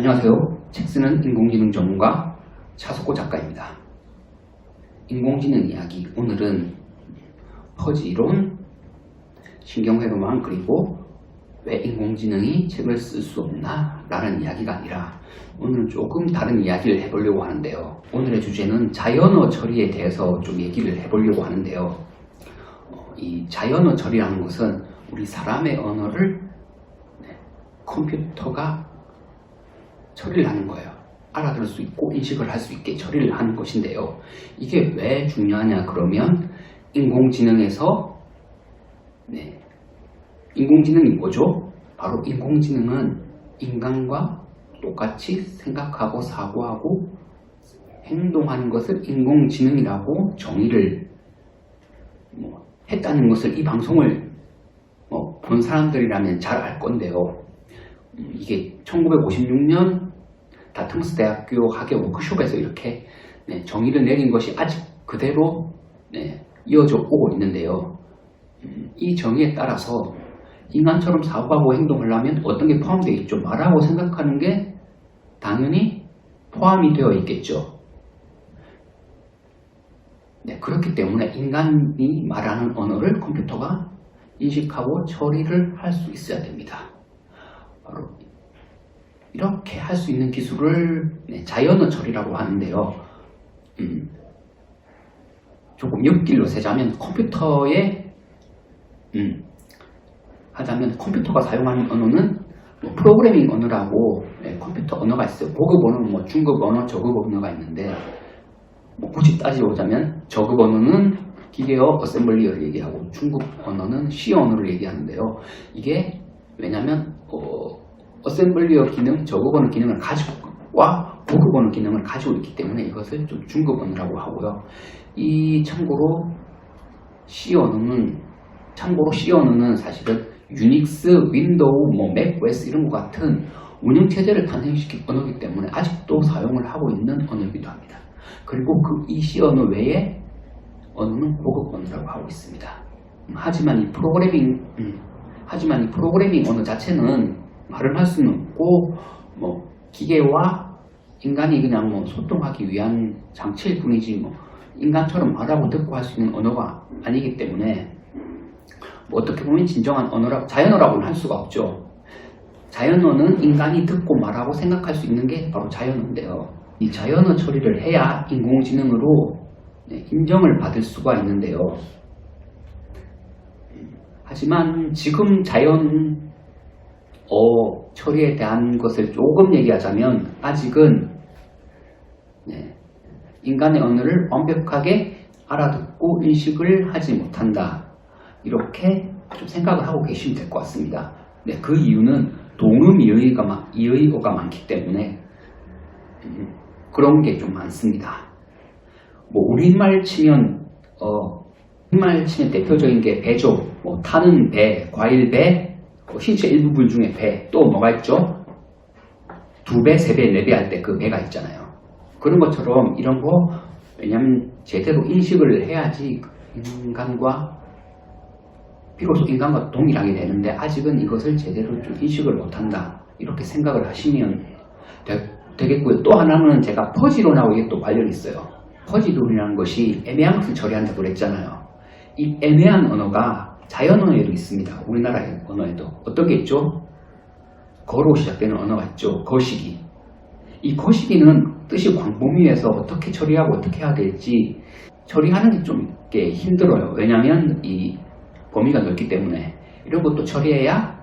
안녕하세요. 책 쓰는 인공지능 전문가 차석호 작가입니다. 인공지능 이야기, 오늘은 퍼지 이론, 신경회로망, 그리고 왜 인공지능이 책을 쓸 수 없나? 라는 이야기가 아니라 오늘은 조금 다른 이야기를 해보려고 하는데요. 오늘의 주제는 자연어 처리에 대해서 좀 얘기를 해보려고 하는데요. 이 자연어 처리라는 것은 우리 사람의 언어를 컴퓨터가 처리를 하는 거예요. 알아들을 수 있고 인식을 할 수 있게 처리를 하는 것인데요. 이게 왜 중요하냐 그러면 인공지능에서 인공지능이 뭐죠? 바로 인공지능은 인간과 똑같이 생각하고 사고하고 행동하는 것을 인공지능이라고 정의를 했다는 것을 이 방송을 본 사람들이라면 잘 알 건데요. 이게 1956년 다트머스 대학교 학예 워크숍에서 이렇게 정의를 내린 것이 아직 그대로 이어져 오고 있는데요. 이 정의에 따라서 인간처럼 사고하고 행동을 하면 어떤 게 포함되어 있죠? 말하고 생각하는 게 당연히 포함이 되어 있겠죠. 그렇기 때문에 인간이 말하는 언어를 컴퓨터가 인식하고 처리를 할 수 있어야 됩니다. 바로 이렇게 할 수 있는 기술을 자연어 처리라고 하는데요. 조금 옆길로 세자면 컴퓨터가 사용하는 언어는 프로그래밍 언어라고 컴퓨터 언어가 있어요. 고급 언어는 중급 언어, 저급 언어가 있는데 굳이 따지고자면 저급 언어는 기계어 어셈블리어를 얘기하고 중급 언어는 C 언어를 얘기하는데요. 이게 왜냐면 어셈블리어 기능, 저급 언어 기능을 가지고 고급 언어 기능을 가지고 있기 때문에 이것을 좀 중급 언어라고 하고요. 참고로 C 언어는 사실은 유닉스, 윈도우, 맥 OS 이런 것 같은 운영체제를 탄생시킨 언어이기 때문에 아직도 사용을 하고 있는 언어이기도 합니다. 그리고 이 C 언어 외에 언어는 고급 언어라고 하고 있습니다. 하지만 이 프로그래밍 언어 자체는 말을 할 수는 없고 기계와 인간이 그냥 소통하기 위한 장치일 뿐이지 인간처럼 말하고 듣고 할 수 있는 언어가 아니기 때문에 어떻게 보면 진정한 자연어라고는 할 수가 없죠. 자연어는 인간이 듣고 말하고 생각할 수 있는 게 바로 자연어인데요. 이 자연어 처리를 해야 인공지능으로 인정을 받을 수가 있는데요. 하지만 지금 자연어 처리에 대한 것을 조금 얘기하자면 아직은 인간의 언어를 완벽하게 알아듣고 인식을 하지 못한다. 이렇게 좀 생각을 하고 계시면 될 것 같습니다. 그 이유는 동음이의어가 많기 때문에 그런 게 좀 많습니다. 우리말 치면 대표적인 게 배죠. 타는 배, 과일 배, 신체 일부분 중에 배, 또 뭐가 있죠? 2배, 3배, 4배 할 때 그 배가 있잖아요. 그런 것처럼 이런 거 왜냐면 제대로 인식을 해야지 비로소 인간과 동일하게 되는데 아직은 이것을 제대로 좀 인식을 못한다. 이렇게 생각을 하시면 되겠고요. 또 하나는 제가 퍼지론하고 이게 또 관련이 있어요. 퍼지론이라는 것이 애매한 것을 처리한다고 그랬잖아요. 이 애매한 언어가 자연언어에도 있습니다. 우리나라의 언어에도. 어떤 게 있죠? 거로 시작되는 언어가 있죠. 거시기. 이 거시기는 뜻이 광범위해서 어떻게 처리하고 어떻게 해야 될지 처리하는 게 좀 힘들어요. 왜냐하면 이 범위가 넓기 때문에 이런 것도 처리해야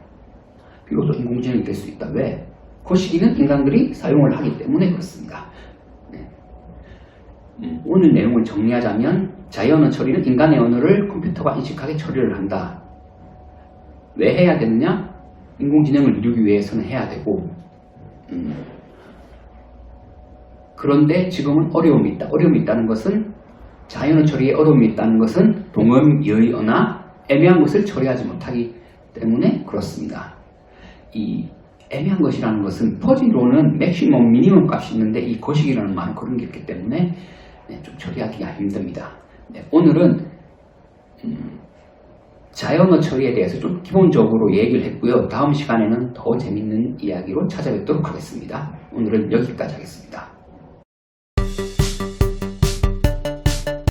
비로소 인공지능이 될 수 있다. 왜? 거시기는 인간들이 사용을 하기 때문에 그렇습니다. 오늘 내용을 정리하자면 자연어 처리는 인간의 언어를 컴퓨터가 인식하게 처리를 한다. 왜 해야 되느냐? 인공지능을 이루기 위해서는 해야 되고 그런데 지금은 어려움이 있다. 어려움이 있다는 것은 자연어 처리에 어려움이 있다는 것은 동음이의어나 애매한 것을 처리하지 못하기 때문에 그렇습니다. 이 애매한 것이라는 것은 퍼지로는 맥시멈, 미니멈 값이 있는데 이 거식이라는 말은 그런 게 있기 때문에 좀 처리하기가 힘듭니다. 오늘은 자연어 처리에 대해서 좀 기본적으로 얘기를 했고요. 다음 시간에는 더 재밌는 이야기로 찾아뵙도록 하겠습니다. 오늘은 여기까지 하겠습니다.